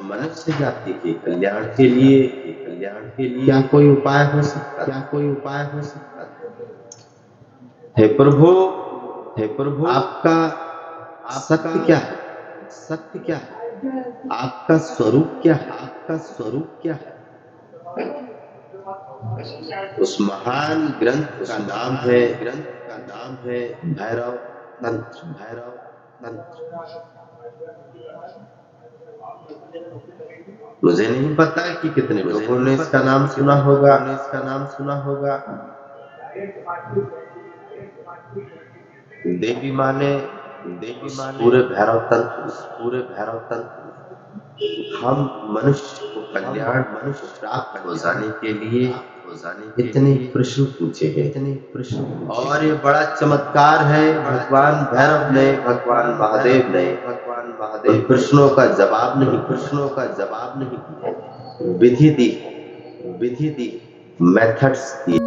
मनुष्य जाति के कल्याण के लिए क्या कोई उपाय हो सकता है? हे प्रभु, आपका सत्य क्या है? आपका स्वरूप क्या है? उस महान ग्रंथ का नाम है भैरव तंत्र। मुझे नहीं पता कि कितने लोगों ने इसका नाम सुना होगा। देवी माँ ने पूरे भैरव तंत्र हम मनुष्य को कल्याण प्राप्त हो जाने के लिए इतने प्रश्न पूछे हैं। और ये बड़ा चमत्कार है, भगवान भैरव ने, भगवान महादेव ने उन प्रश्नों का जवाब नहीं दिया, विधि दी, मेथड्स दिए।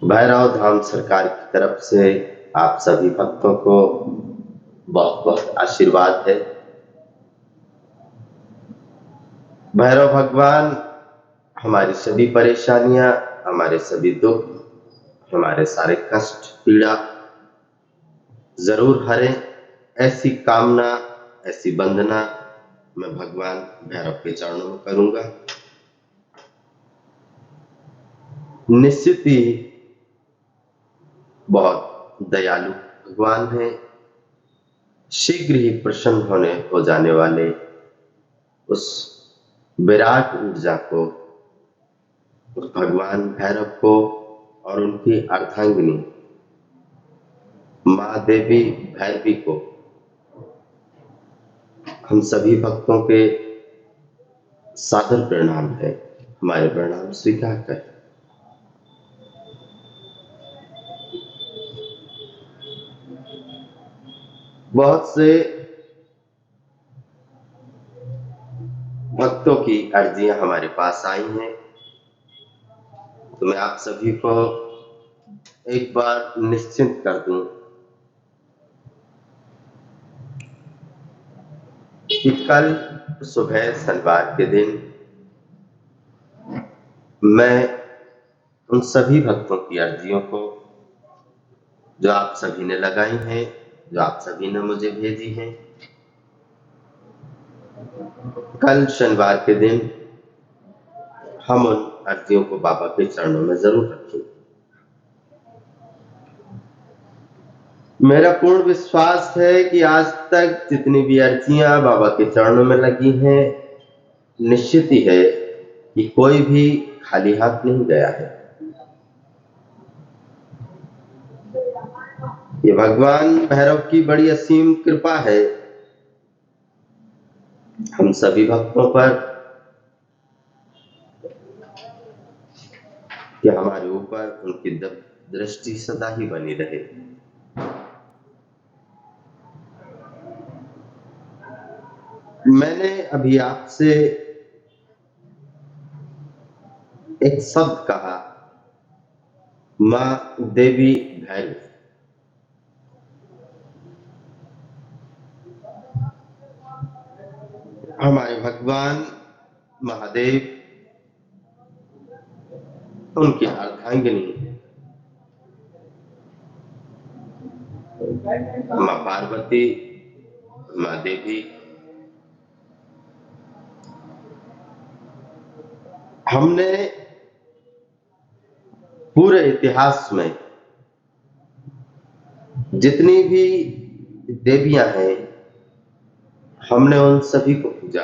भैरव धाम सरकार की तरफ से आप सभी भक्तों को बहुत बहुत आशीर्वाद है। भैरव भगवान हमारी सभी परेशानियां, हमारे सभी दुख, हमारे सारे कष्ट पीड़ा जरूर हरें, ऐसी कामना, ऐसी वंदना मैं भगवान भैरव के चरणों में करूंगा। निश्चित ही बहुत दयालु भगवान है, शीघ्र ही प्रसन्न हो जाने वाले उस विराट ऊर्जा को, उस भगवान भैरव को और उनकी अर्धांगिनी माँ देवी भैरवी को हम सभी भक्तों के सादर प्रणाम है। हमारे प्रणाम स्वीकार करें। बहुत से भक्तों की अर्जियां हमारे पास आई हैं, तो मैं आप सभी को एक बार निश्चिंत कर दूं कि कल सुबह शनिवार के दिन मैं उन सभी भक्तों की अर्जियों को जो आप सभी ने लगाई हैं, जो आप सभी ने मुझे भेजी हैं, कल शनिवार के दिन हम उन अर्जियों को बाबा के चरणों में जरूर रखेंगे। मेरा पूर्ण विश्वास है कि आज तक जितनी भी अर्जियां बाबा के चरणों में लगी हैं, निश्चित ही है कि कोई भी खाली हाथ नहीं गया है। ये भगवान भैरव की बड़ी असीम कृपा है हम सभी भक्तों पर कि हमारे ऊपर उनकी दृष्टि सदा ही बनी रहे। मैंने अभी आपसे एक शब्द कहा, माँ देवी भैरवी। हमारे भगवान महादेव, उनकी अर्धांगिनी माँ पार्वती, माँ देवी, हमने पूरे इतिहास में जितनी भी देवियां हैं, हमने उन सभी को पूजा,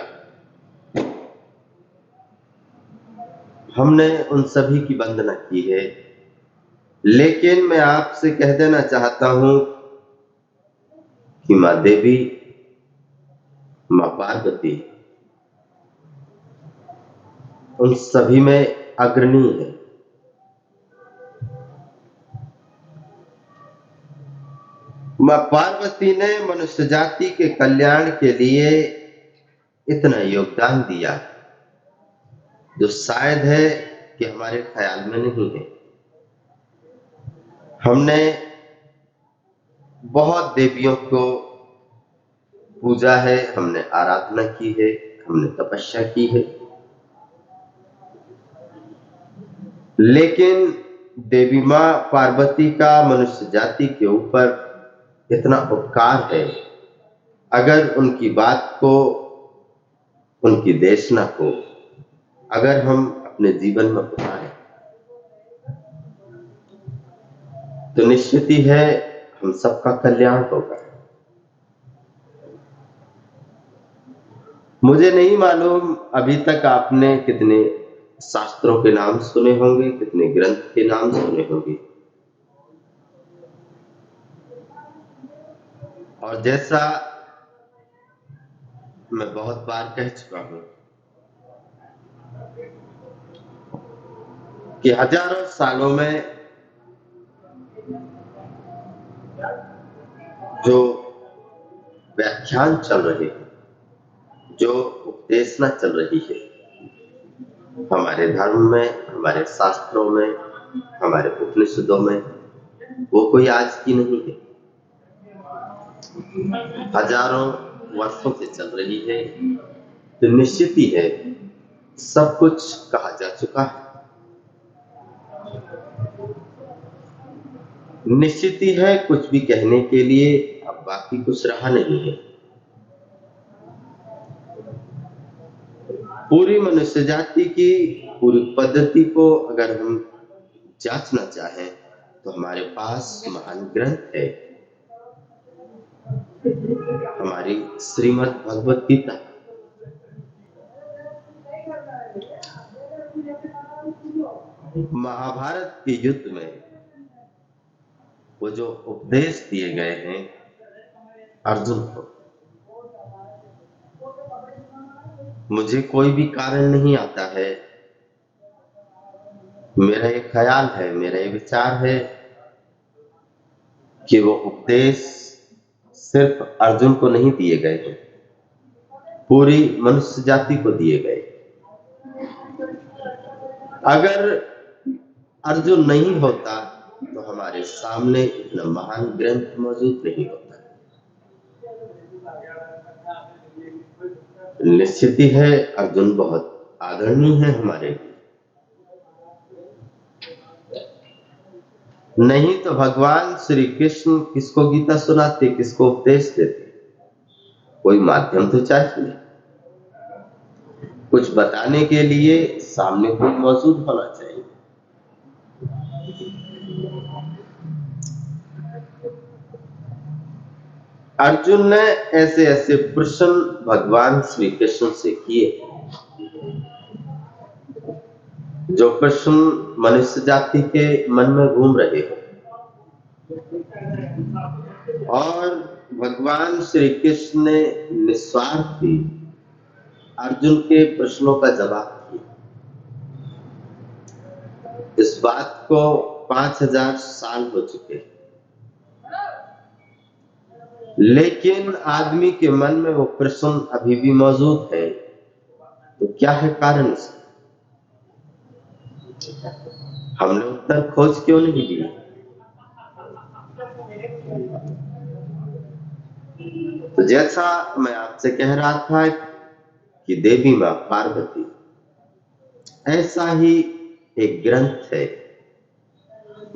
हमने उन सभी की वंदना की है। लेकिन मैं आपसे कह देना चाहता हूं कि माँ देवी, माँ पार्वती उन सभी में अग्रणी है। माँ पार्वती ने मनुष्य जाति के कल्याण के लिए इतना योगदान दिया जो शायद है कि हमारे ख्याल में नहीं है। हमने बहुत देवियों को पूजा है, हमने आराधना की है, हमने तपस्या की है, लेकिन देवी माँ पार्वती का मनुष्य जाति के ऊपर इतना उपकार है, अगर उनकी बात को, उनकी देशना को अगर हम अपने जीवन में उतारें तो निश्चित ही है हम सबका कल्याण होगा। मुझे नहीं मालूम अभी तक आपने कितने शास्त्रों के नाम सुने होंगे, कितने ग्रंथ के नाम सुने होंगे, और जैसा मैं बहुत बार कह चुका हूं कि हजारों सालों में जो व्याख्यान चल रहे हैं, जो उपदेशना चल रही है हमारे धर्म में, हमारे शास्त्रों में, हमारे उपनिषदों में, वो कोई आज की नहीं है, हजारों वर्षों से चल रही है। तो निश्चित ही है सब कुछ कहा जा चुका है, निश्चित ही है कुछ भी कहने के लिए अब बाकी कुछ रहा नहीं है। पूरी मनुष्य जाति की पूरी पद्धति को अगर हम जांचना चाहें तो हमारे पास महान ग्रंथ है, हमारी श्रीमद् भगवत गीता। महाभारत के युद्ध में वो जो उपदेश दिए गए हैं अर्जुन को, मुझे कोई भी कारण नहीं आता है, मेरा ये ख्याल है, मेरा ये विचार है कि वो उपदेश सिर्फ अर्जुन को नहीं दिए गए हैं, पूरी मनुष्य जाति को दिए गए। अगर अर्जुन नहीं होता तो हमारे सामने इतना महान ग्रंथ मौजूद नहीं होता। निश्चित ही है अर्जुन बहुत आदरणीय है हमारे लिए, नहीं तो भगवान श्री कृष्ण किसको गीता सुनाते, किसको उपदेश देते? कोई माध्यम तो चाहिए, कुछ बताने के लिए सामने कोई मौजूद होना चाहिए। अर्जुन ने ऐसे ऐसे प्रश्न भगवान श्री कृष्ण से किए जो प्रश्न मनुष्य जाति के मन में घूम रहे हो, और भगवान श्री कृष्ण ने निस्वार्थी अर्जुन के प्रश्नों का जवाब दिया। इस बात को 5000 साल हो चुके, लेकिन आदमी के मन में वो प्रश्न अभी भी मौजूद है। तो क्या है कारण इसका? हमने उत्तर खोज क्यों नहीं दिया? तो जैसा मैं आपसे कह रहा था कि देवी मां पार्वती ऐसा ही एक ग्रंथ है,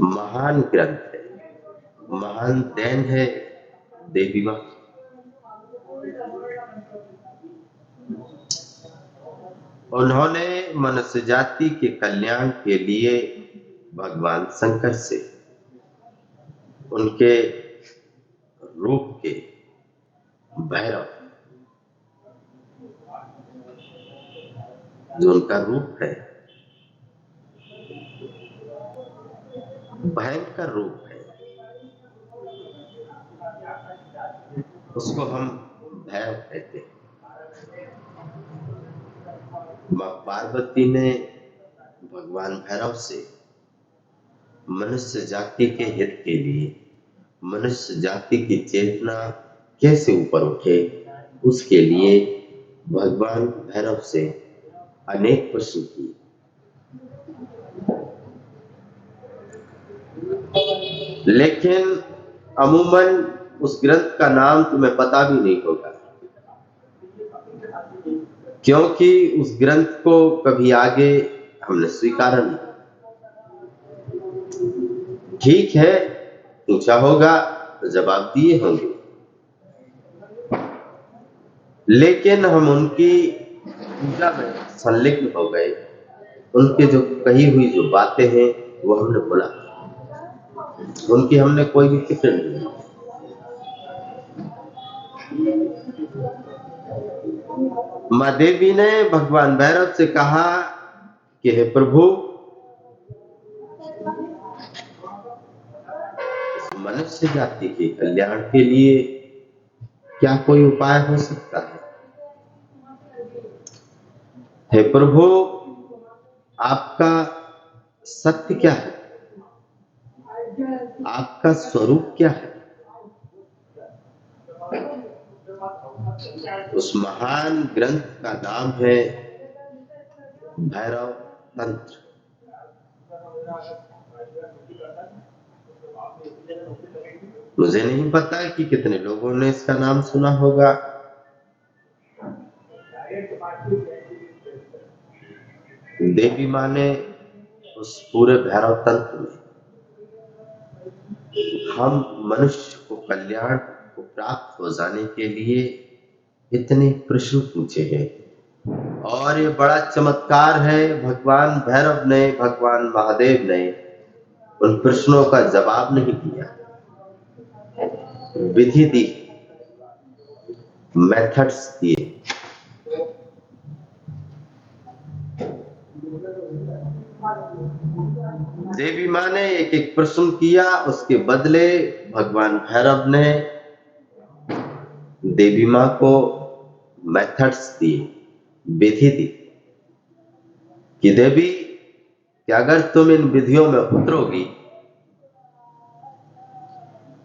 महान ग्रंथ है, महान देन है देवी मां। उन्होंने मनुष्य जाति के कल्याण के लिए भगवान शंकर से, उनके रूप के भैरव, जो उनका रूप है, भयंकर रूप है, उसको हम भैरव कहते हैं। मां पार्वती ने भगवान भैरव से मनुष्य जाति के हित के लिए, मनुष्य जाति की चेतना कैसे ऊपर उठे, उसके लिए भगवान भैरव से अनेक प्रश्न किए। लेकिन अमूमन उस ग्रंथ का नाम तुम्हें पता भी नहीं होगा, क्योंकि उस ग्रंथ को कभी आगे हमने स्वीकारा नहीं। ठीक है, पूछा होगा तो जवाब दिए होंगे, लेकिन हम उनकी पूजा में संलिग्न हो गए। उनके जो कही हुई जो बातें हैं वो हमने बोला, उनकी हमने कोई भी फिक्र नहीं की। माँ देवी ने भगवान भैरव से कहा कि हे प्रभु, मनुष्य जाति के कल्याण के लिए क्या कोई उपाय हो सकता है? हे प्रभु, आपका सत्य क्या है? आपका स्वरूप क्या है? उस महान ग्रंथ का नाम है भैरव तंत्र। मुझे नहीं पता कि कितने लोगों ने इसका नाम सुना होगा। देवी माँ ने उस पूरे भैरव तंत्र में हम मनुष्य को कल्याण को प्राप्त हो जाने के लिए इतने प्रश्न पूछे हैं, और ये बड़ा चमत्कार है। भगवान भैरव ने, भगवान महादेव ने उन प्रश्नों का जवाब नहीं दिया, विधि दी, मेथड्स दिए। देवी माँ ने एक एक प्रश्न किया, उसके बदले भगवान भैरव ने देवी माँ को मेथड्स दिए, विधि दी कि देवी, कि अगर तुम इन विधियों में उतरोगी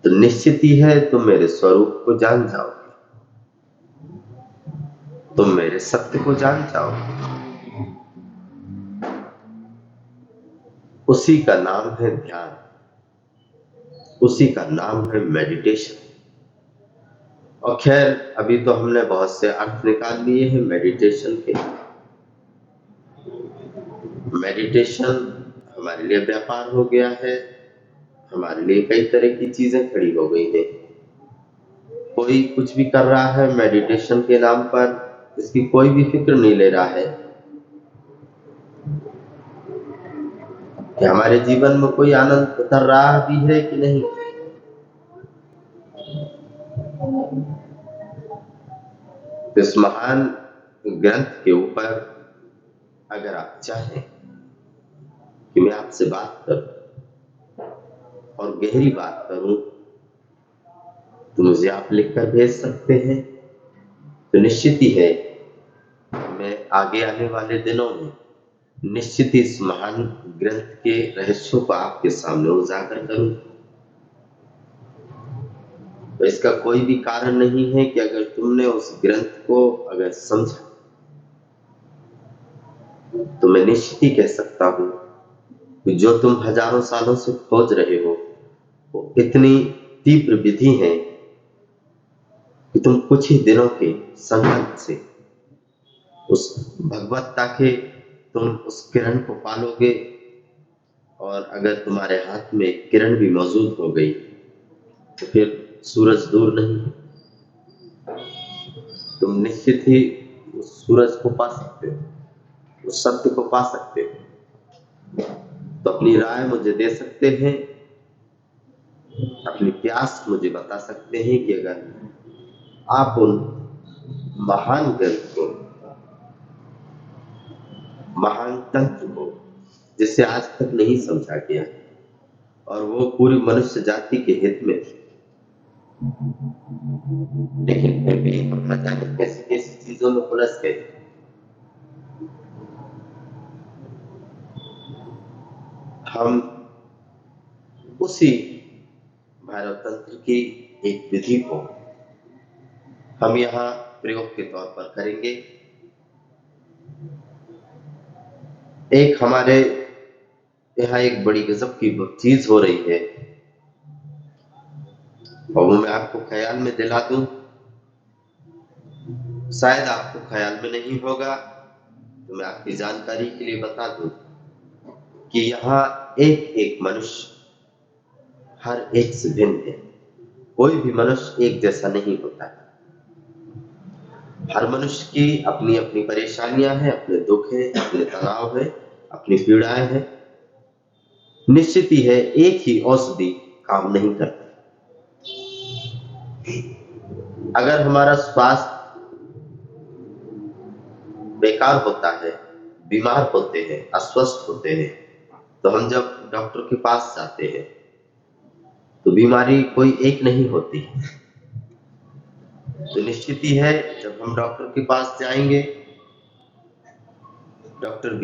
तो निश्चित ही है तुम मेरे स्वरूप को जान जाओगे, तुम मेरे सत्य को जान जाओगे। उसी का नाम है ध्यान, उसी का नाम है मेडिटेशन। और खैर, अभी तो हमने बहुत से अर्थ निकाल लिए हैं मेडिटेशन के। मेडिटेशन हमारे लिए व्यापार हो गया है, हमारे लिए कई तरह की चीजें खड़ी हो गई हैं। कोई कुछ भी कर रहा है मेडिटेशन के नाम पर, इसकी कोई भी फिक्र नहीं ले रहा है कि हमारे जीवन में कोई आनंद उतर रहा भी है कि नहीं। इस महान ग्रंथ के ऊपर अगर आप चाहें कि मैं आपसे बात करूं और गहरी बात करूं, तो मुझे आप लिखकर भेज सकते हैं। तो निश्चित ही है, मैं आगे आने वाले दिनों में निश्चित ही इस महान ग्रंथ के रहस्यों को आपके सामने उजागर करूं। तो इसका कोई भी कारण नहीं है कि अगर तुमने उस ग्रंथ को अगर समझा, तो मैं निश्चित ही कह सकता हूं कि जो तुम हजारों सालों से खोज रहे हो वो इतनी तीव्र विधि है कि तुम कुछ ही दिनों के संकल्प से उस भगवत्ता के तुम उस किरण को पालोगे। और अगर तुम्हारे हाथ में किरण भी मौजूद हो गई तो फिर सूरज दूर नहीं है, तुम निश्चित ही उस सूरज को पा सकते हो, उस सत्य को पा सकते हो। तो अपनी राय मुझे दे सकते हैं, अपनी प्यास मुझे बता सकते हैं कि अगर आप उन महान ग्रंथ को, महान तंत्र को, जिसे आज तक नहीं समझा गया और वो पूरी मनुष्य जाति के हित में थी, लेकिन फिर भी हम न जाने कैसी कैसी चीजों में उलझ गए। हम उसी भैरव तंत्र की एक विधि को हम यहाँ प्रयोग के तौर पर करेंगे। एक हमारे यहाँ एक बड़ी गजब की चीज हो रही है और वो मैं आपको ख्याल में दिला दूं, शायद आपको ख्याल में नहीं होगा, तो मैं आपकी जानकारी के लिए बता दूं कि यहाँ एक एक मनुष्य हर एक से भिन्न है। कोई भी मनुष्य एक जैसा नहीं होता है। हर मनुष्य की अपनी अपनी परेशानियां हैं, अपने दुख है, अपने तनाव है, अपनी पीड़ाएं हैं। निश्चित ही है, एक ही औषधि काम नहीं करती। अगर हमारा स्वास्थ्य बेकार होता है, बीमार होते हैं, अस्वस्थ होते हैं, तो हम जब डॉक्टर के पास जाते हैं तो बीमारी कोई एक नहीं होती। तो निश्चित ही है, जब हम डॉक्टर के पास जाएंगे, डॉक्टर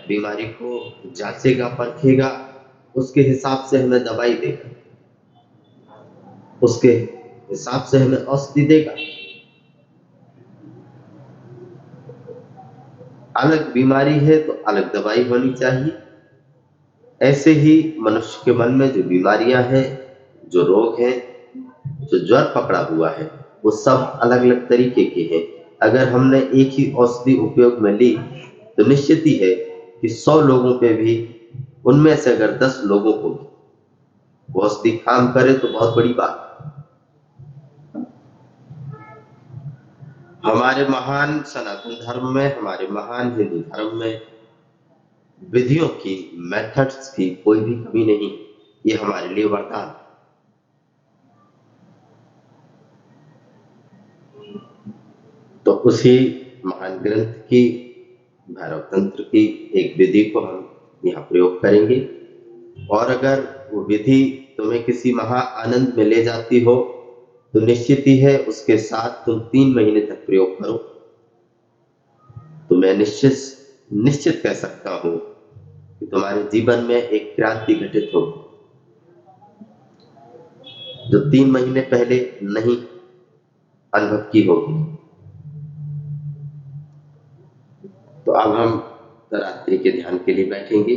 बीमारी को जांचेगा, परखेगा, उसके हिसाब से हमें दवाई देगा, उसके हिसाब से हमें औषधि देगा। अलग बीमारी है तो अलग दवाई होनी चाहिए। ऐसे ही मनुष्य के मन में जो बीमारियां हैं, जो रोग हैं, जो ज्वर पकड़ा हुआ है, वो सब अलग अलग तरीके के हैं। अगर हमने एक ही औषधि उपयोग में ली तो निश्चित ही है कि 100 लोगों पे भी, उनमें से अगर 10 लोगों को वो औषधि काम करे तो बहुत बड़ी बात। हमारे महान सनातन धर्म में, हमारे महान हिंदू धर्म में विधियों की, मेथड्स की कोई भी कमी नहीं। ये हमारे लिए वरदान। तो उसी महान ग्रंथ की, भैरव तंत्र की एक विधि को हम यहाँ प्रयोग करेंगे। और अगर वो विधि तुम्हें किसी महा आनंद में ले जाती हो तो निश्चित ही है उसके साथ तुम 3 महीने तक प्रयोग करो, तो मैं निश्चित कह सकता हूं कि तुम्हारे जीवन में एक क्रांति घटित होगी, जो 3 महीने पहले नहीं अनुभव की होगी। तो अब हम रात्रि के ध्यान के लिए बैठेंगे।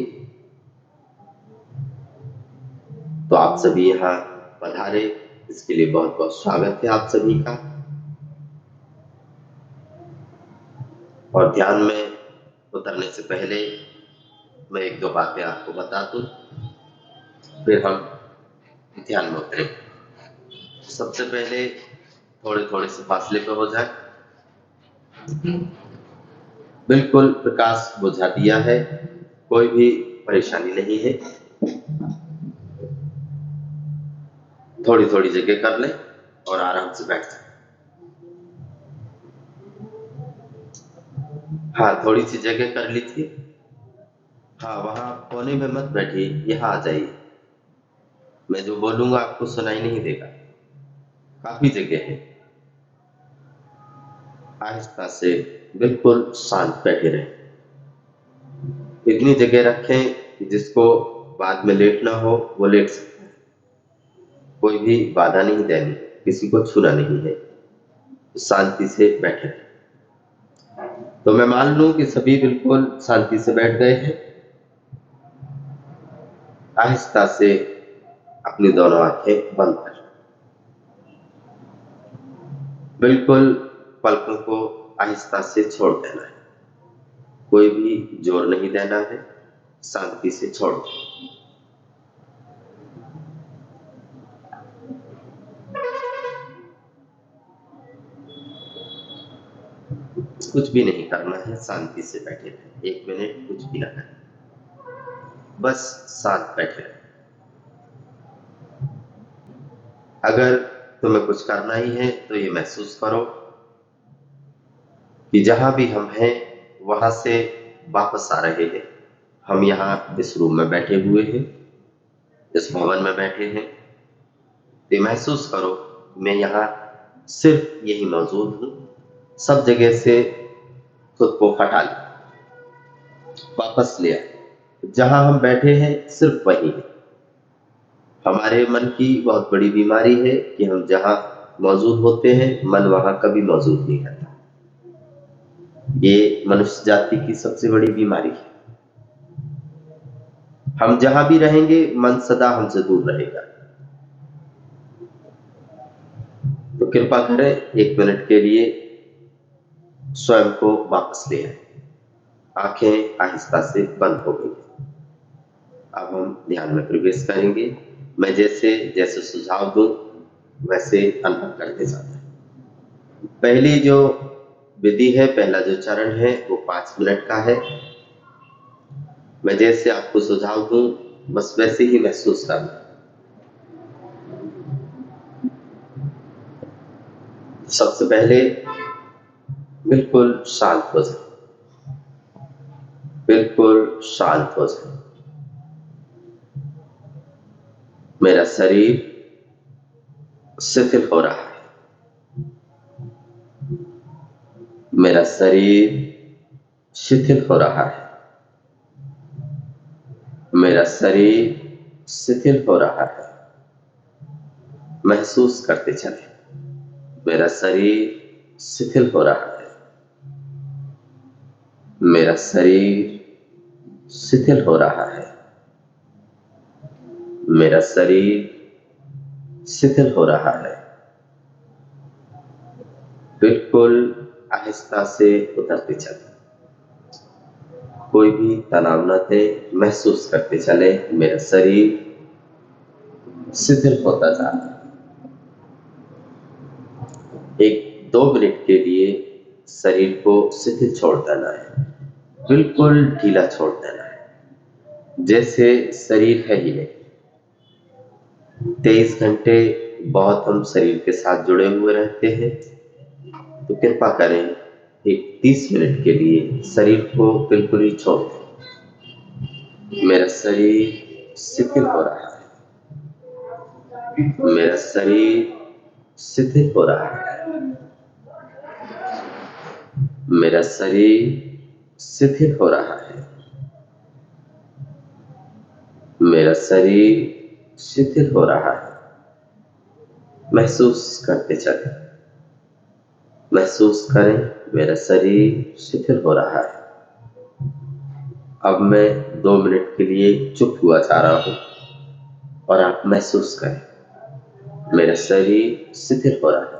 तो आप सभी यहाँ पधारे, इसके लिए बहुत बहुत स्वागत है आप सभी का। और ध्यान में उतरने से पहले मैं एक दो बातें आपको बता दूं, फिर हम ध्यान में उतरें। सबसे पहले थोड़े थोड़े से फासले पे हो जाए। बिल्कुल प्रकाश बुझा दिया है, कोई भी परेशानी नहीं है। थोड़ी थोड़ी जगह कर लें और आराम से बैठ जाए। हाँ, थोड़ी सी जगह कर लीजिए। हाँ, वहां कोने में मत बैठिए, यहाँ आ जाइए। मैं जो बोलूंगा आपको सुनाई नहीं देगा, काफी जगह है। आहिस्ता से बिल्कुल शांत बैठे रहें। इतनी जगह रखें कि जिसको बाद में लेटना हो वो लेट सकता है। कोई भी बाधा नहीं देनी, किसी को छूना नहीं है, तो शांति से बैठे रहें। तो मैं मान लूं कि सभी बिल्कुल शांति से बैठ गए हैं। आहिस्ता से अपनी दोनों आंखें बंद कर, बिल्कुल पलकों को आहिस्ता से छोड़ देना है। कोई भी जोर नहीं देना है, शांति से छोड़ दो। कुछ भी नहीं करना है, शांति से बैठे रहे। 1 मिनट कुछ भी ना करें, बस शांत बैठे रहे। अगर तुम्हें कुछ करना ही है तो ये महसूस करो कि जहां भी हम हैं वहां से वापस आ रहे हैं। हम यहाँ इस रूम में बैठे हुए हैं, इस भवन में बैठे हैं। ये महसूस करो मैं यहाँ सिर्फ यही मौजूद हूँ। सब जगह से खुद को हटा लिया, वापस लिया। जहां हम बैठे हैं सिर्फ वही है। हमारे मन की बहुत बड़ी बीमारी है कि हम जहां मौजूद होते हैं मन वहां कभी मौजूद नहीं रहता। ये मनुष्य जाति की सबसे बड़ी बीमारी है। हम जहां भी रहेंगे मन सदा हमसे दूर रहेगा। कृपा करें 1 मिनट के लिए स्वयं को वापस ले आए। आंखें आहिस्ता से बंद हो गई। अब हम ध्यान में प्रवेश करेंगे। मैं जैसे जैसे सुझाव दूं वैसे अनुभव करते जाते हैं। पहली जो विधि है, पहला जो चरण है वो 5 मिनट का है। मैं जैसे आपको सुझाव दूं बस वैसे ही महसूस करना। सबसे पहले बिल्कुल शांत हो जाए, बिल्कुल शांत हो जाए। मेरा शरीर शिथिल हो रहा है, मेरा शरीर शिथिल हो रहा है, मेरा शरीर शिथिल हो रहा है। महसूस करते चले, मेरा शरीर शिथिल हो रहा है, मेरा शरीर शिथिल हो रहा है, मेरा शरीर शिथिल हो रहा है। बिल्कुल आहिस्ता से उतरते चले, कोई भी तनाव न दे। महसूस करते चले मेरा शरीर शिथिल होता जा रहा है। 1-2 मिनट के लिए शरीर को शिथिल छोड़ देना है, बिल्कुल ढीला छोड़ देना है, जैसे शरीर है ही नहीं। 23 घंटे बहुत हम शरीर के साथ जुड़े हुए रहते हैं, तो कृपा करें एक 30 मिनट के लिए शरीर को बिल्कुल ही छोड़ दें। मेरा शरीर शिथिल हो रहा है, मेरा शरीर शिथिल हो रहा है, मेरा शरीर शिथिल हो रहा है, मेरा शरीर शिथिल हो रहा है। महसूस करते चले, महसूस करें मेरा शरीर शिथिल हो रहा है। अब मैं 2 मिनट के लिए चुप हुआ जा रहा हूं और आप महसूस करें मेरा शरीर शिथिल हो रहा है।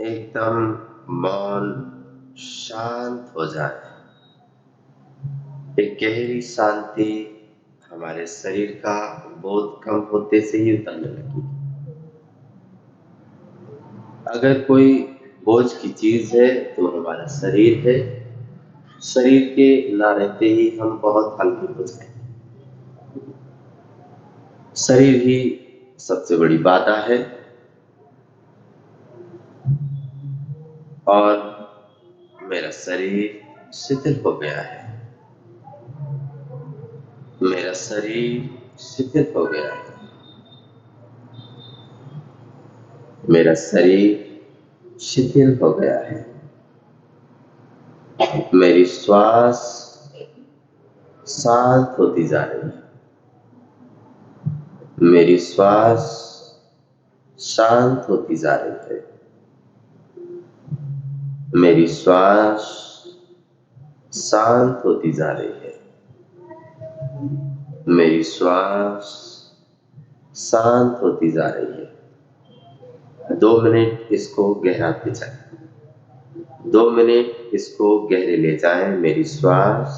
एकदम मौन शांत हो जाए। एक गहरी शांति हमारे शरीर का बोध कम होते से ही उतरने लगी। अगर कोई बोझ की चीज है तो हमारा शरीर है। शरीर के ना रहते ही हम बहुत हल्के हो जाए। शरीर ही सबसे बड़ी बाधा है और मेरा शरीर शिथिल हो गया है, मेरा शरीर शिथिल हो गया है, मेरा शरीर शिथिल हो गया है। मेरी श्वास शांत होती जा रही है, मेरी श्वास शांत होती जा रही है, मेरी श्वास शांत होती जा रही है, मेरी श्वास शांत होती जा रही है। 2 मिनट इसको गहराते जाए, 2 मिनट इसको गहरे ले जाए। मेरी श्वास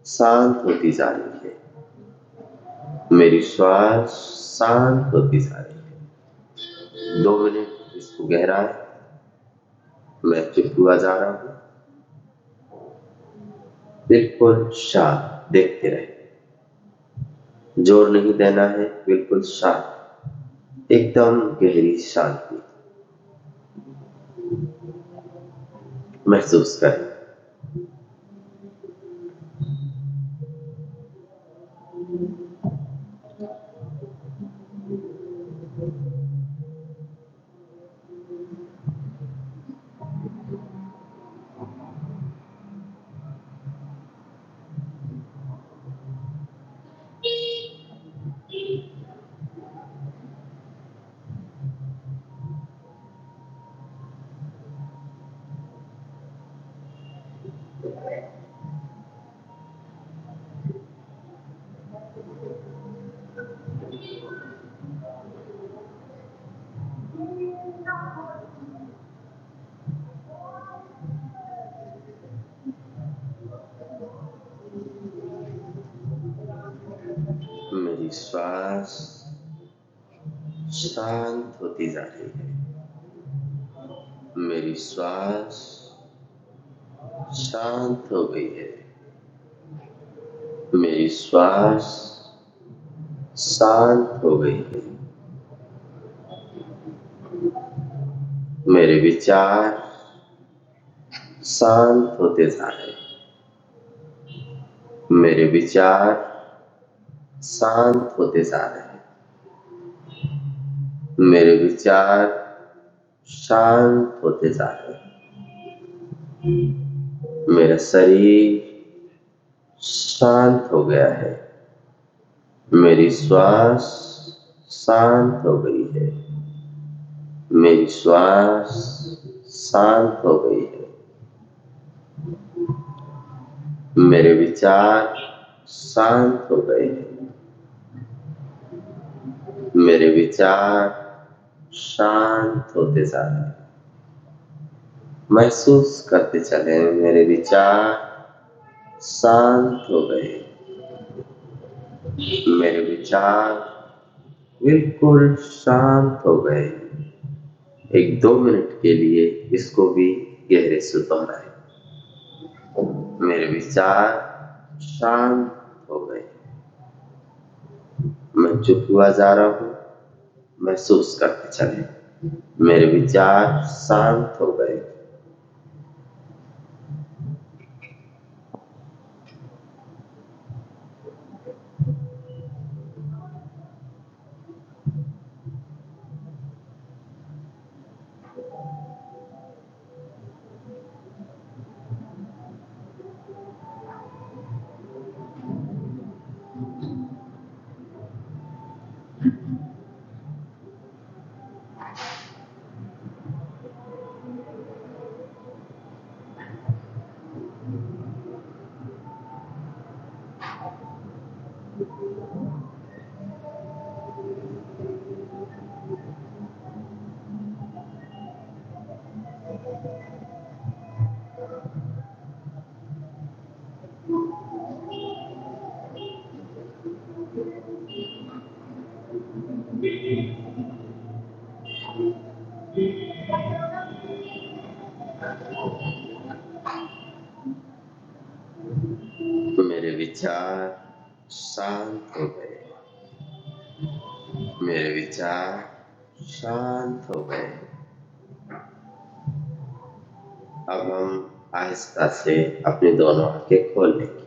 शांत होती जा रही है, मेरी श्वास शांत होती जा रही है। 2 मिनट इसको गहराए, मैं चुप हुआ जा रहा हूँ, बिल्कुल शांत। देखते रहे, जोर नहीं देना है, बिल्कुल शांत, एकदम गहरी शांति महसूस करें। मेरी श्वास शांत होती जा रही है, मेरी श्वास शांत हो गई है, मेरी श्वास शांत हो गई है, मेरे विचार शांत होते जा रहे हैं, मेरे विचार शांत होते जा रहे हैं, मेरे विचार शांत होते जा रहे हैं, मेरा शरीर शांत हो गया है, मेरी श्वास शांत हो गई है, मेरी श्वास शांत हो गई है, मेरे विचार शांत हो गए हैं, मेरे विचार शांत होते जा रहे हैं। महसूस करते चले, मेरे विचार शांत हो गए, मेरे विचार बिल्कुल शांत हो गए। 1-2 मिनट के लिए इसको भी गहरे से दोहराए। मेरे विचार शांत हो गए, मैं चुप हुआ जा रहा हूँ, महसूस करते चले, मेरे विचार शांत हो गए। मेरे विचार शांत हो गए, मेरे विचार शांत हो गए। अब हम आहिस्ता से अपनी दोनों आंखें खोल लेंगे,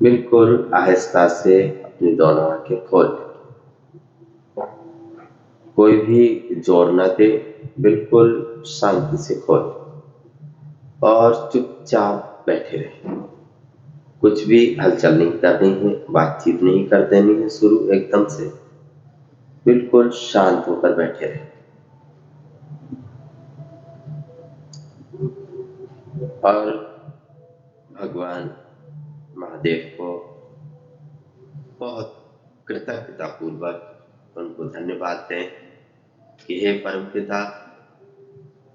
बिल्कुल आहिस्ता से अपनी दोनों आंखें खोल लेंगे। कोई भी जोर न दे, बिल्कुल शांति से खोल और चुपचाप बैठे रहे। कुछ भी हलचल नहीं करनी है, बातचीत नहीं कर देनी है शुरू एकदम से, बिल्कुल शांत होकर बैठे रहे। और भगवान महादेव को बहुत कृतज्ञता पूर्वक उनको धन्यवाद दें कि हे परमपिता,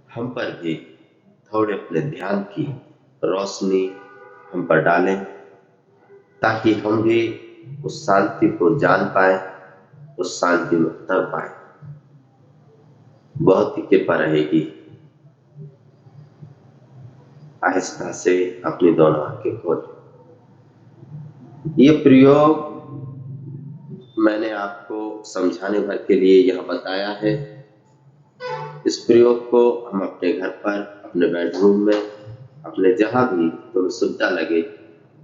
हम पर भी थोड़े अपने ध्यान की रोशनी हम पर डालें, ताकि हम भी उस शांति को जान पाए, उस शांति में उतर पाए। बहुत ही कृपा रहेगी। आहिस्ता से अपनी दोनों आंखें खोल। ये प्रयोग मैंने आपको समझाने भर के लिए यह बताया है। इस प्रयोग को हम अपने घर पर, अपने बेडरूम में, अपने जहां भी तुम्हें सुविधा लगे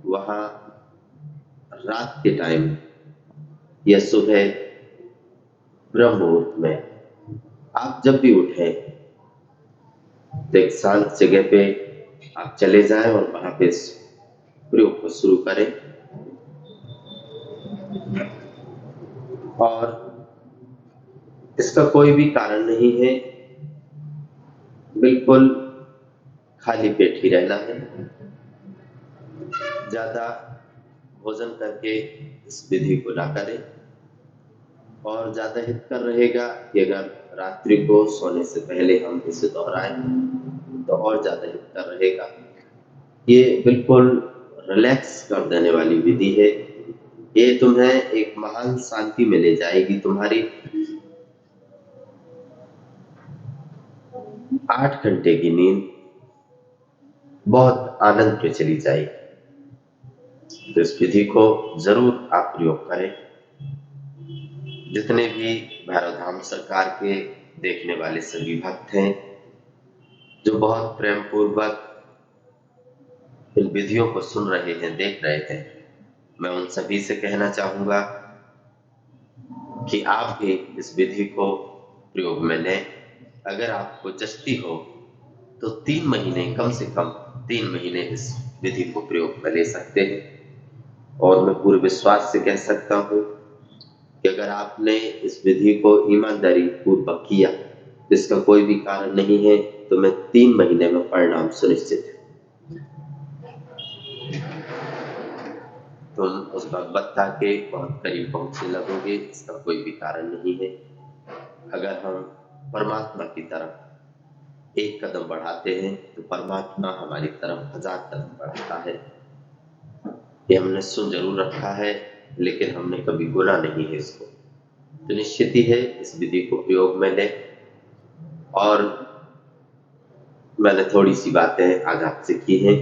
वहां रात के टाइम या सुबह ब्रह्म मुहूर्त में आप जब भी उठें तो एक शांत जगह पे आप चले जाएं और वहां पे इस प्रयोग को शुरू करें। और इसका कोई भी कारण नहीं है, बिल्कुल खाली पेट ही रहना है। ज्यादा भोजन करके इस विधि को ना करें। और ज्यादा हितकर रहेगा कि अगर रात्रि को सोने से पहले हम इसे दोहराएं तो और ज्यादा हितकर रहेगा। ये बिल्कुल रिलैक्स कर देने वाली विधि है। ये तुम्हें एक महान शांति में ले जाएगी। तुम्हारी 8 घंटे की नींद बहुत आनंद में चली जाएगी। तो इस विधि को जरूर आप प्रयोग करें। जितने भी भैरव धाम सरकार के देखने वाले सभी भक्त हैं जो बहुत प्रेम पूर्वक इन विधियों को सुन रहे हैं, देख रहे हैं, मैं उन सभी से कहना चाहूंगा कि आप भी इस विधि को प्रयोग में लें। अगर आपको जस्ती हो तो 3 महीने, कम से कम 3 महीने इस विधि को प्रयोग में ले सकते हैं। और मैं पूरे विश्वास से कह सकता हूं कि अगर आपने इस विधि को ईमानदारी पूर्वक किया, इसका कोई भी कारण नहीं है, तो मैं 3 महीने में परिणाम सुनिश्चित है। तुम उस भगवत्ता के बहुत करीब पहुंचने लगोगे, इसका कोई भी कारण नहीं है। अगर हम परमात्मा की तरफ एक कदम बढ़ाते हैं तो परमात्मा हमारी तरफ 1000 कदम बढ़ाता है। ये हमने सुन जरूर रखा है, लेकिन हमने कभी गुना नहीं है इसको। तो निश्चित ही है इस विधि को प्रयोग में लें। और मैंने थोड़ी सी बातें आज आपसे की हैं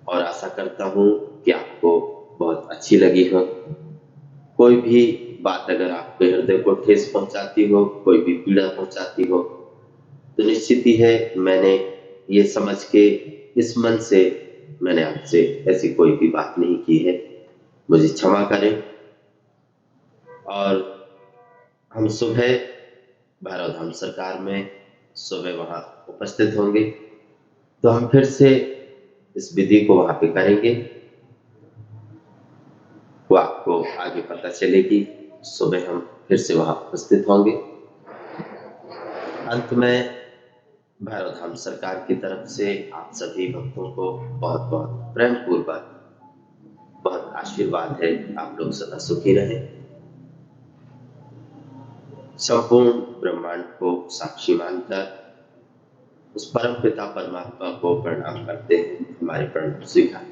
और आशा करता हूं कि आपको बहुत अच्छी लगी हो। कोई भी बात अगर आपके हृदय को ठेस पहुंचाती हो, कोई भी पीड़ा पहुंचाती हो, तो निश्चित ही है मैंने ये समझ के, इस मन से मैंने आपसे ऐसी कोई भी बात नहीं की है, मुझे क्षमा करें। और हम सुबह भैरव धाम सरकार में सुबह वहां उपस्थित होंगे, तो हम फिर से इस विधि को वहां पे करेंगे। वो आपको आगे पता चलेगी। सुबह हम फिर से वहां उपस्थित होंगे। अंत में भैरव धाम सरकार की तरफ से आप सभी भक्तों को बहुत बहुत प्रेम पूर्वक बहुत आशीर्वाद है। आप लोग सदा सुखी रहें। संपूर्ण ब्रह्मांड को साक्षी मानकर उस परम पिता परमात्मा को प्रणाम करते हैं। हमारे प्रणव स्वीकार।